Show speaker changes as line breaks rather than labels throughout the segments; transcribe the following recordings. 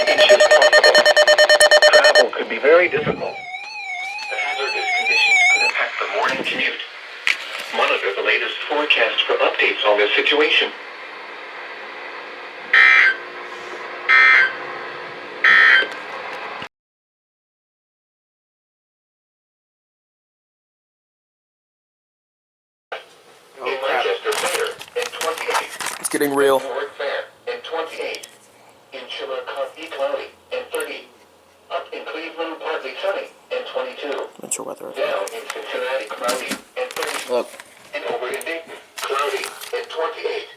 inches possible. Travel could be very difficult. The hazardous conditions could impact the morning commute. Monitor the latest forecast for updates on this situation.
Oh crap.
It's getting real.
And 28. In Chillicothe, cloudy, and 30. Up in Cleveland, partly sunny, and 22.
Winter weather.
Down in Cincinnati, cloudy, and 30.
Look.
And over in Dayton, cloudy, and 28.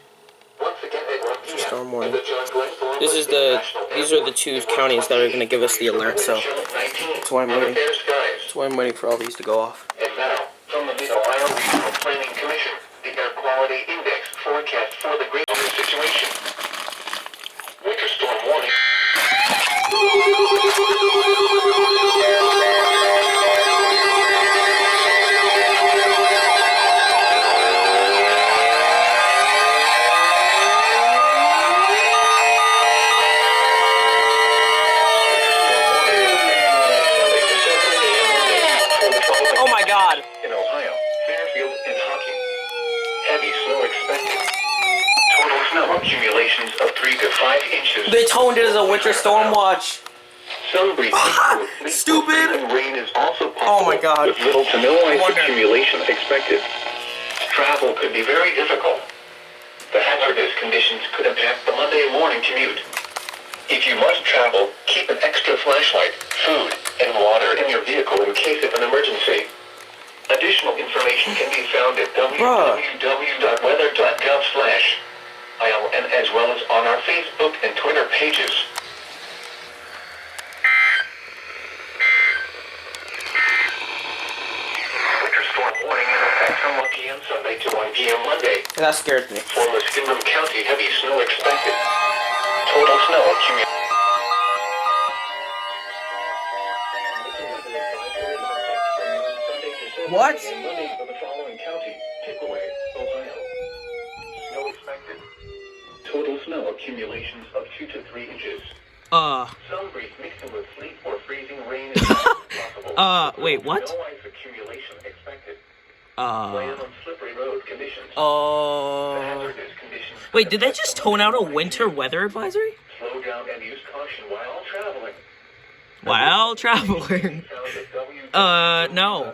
Once again at 1 p.m.
Storm warning.
The John Glenn Forum
These are the two counties that are going to give us the alert, so that's why I'm waiting. That's why I'm waiting for all these to go off.
And now, from the Mid-Ohio Regional Planning Commission, the Air Quality Index forecast for the greater situation. Winter storm warning.
Oh my God!
In Ohio, Fairfield, and Hocking. Heavy snow expected. Total snow accumulations of 3 to 5 inches.
They toned it as a winter storm watch.
Some brief
Stupid!
rain is also possible.
Oh my God.
With little to no ice accumulation expected. Travel could be very difficult. The hazardous conditions could impact the Monday morning commute. If you must travel, keep an extra flashlight, food, and water in your vehicle in case of an emergency. Additional information can be found at www.weather.gov/ILN as well as on our Facebook and Twitter pages. Winter storm warning in effect from 1 p.m. Sunday to 1 p.m. Monday.
That scared me.
For Muskingum County, heavy snow expected. Total snow accumulated.
What?
Monday for the following county: Pickaway, Ohio. Snow expected. Total snow accumulations of 2 to 3 inches. Some brief mixing with sleet or freezing rain is possible.
Wait, what?
No ice accumulation expected. Plan on slippery road conditions. The hazardous conditions.
Wait, did they just tone out a winter weather advisory?
Slow down and use caution while traveling.
While traveling. No.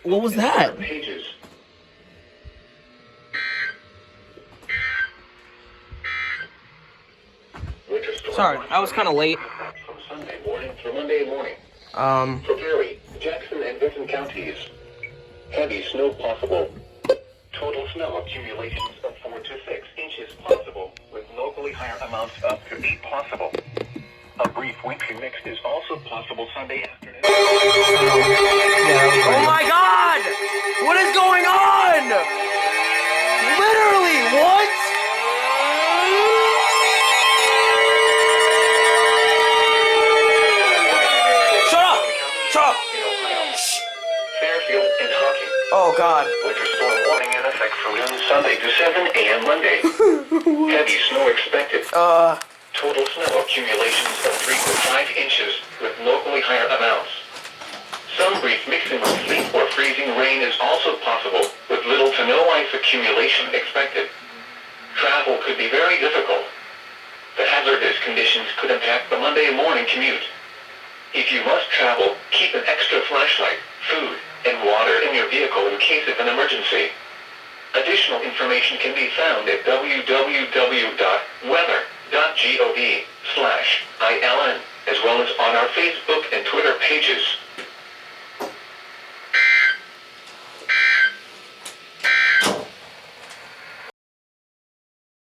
What was that?
Pages.
Sorry, I was kind of late.
From Sunday morning through Monday morning. For Perry, Jackson, and Benton counties. Heavy snow possible. Total snow accumulations of 4 to 6 inches possible, with locally higher amounts up to 8 possible. A brief wintry mix is also possible Sunday afternoon.
Oh my God! What is going on? Literally, what? Shut up! Shut up!
In Ohio, Fairfield, and Hocking.
Oh God.
Winter storm warning in effect from noon Sunday to 7 a.m. Monday. Heavy snow expected. Total snow accumulations of 3 to 5 inches with locally higher amounts. Some brief mixing with sleet or freezing rain is also possible with little to no ice accumulation expected. Travel could be very difficult. The hazardous conditions could impact the Monday morning commute. If you must travel, keep an extra flashlight, food, and water in your vehicle in case of an emergency. Additional information can be found at www.weather.gov/ILN as well as on our Facebook and Twitter pages.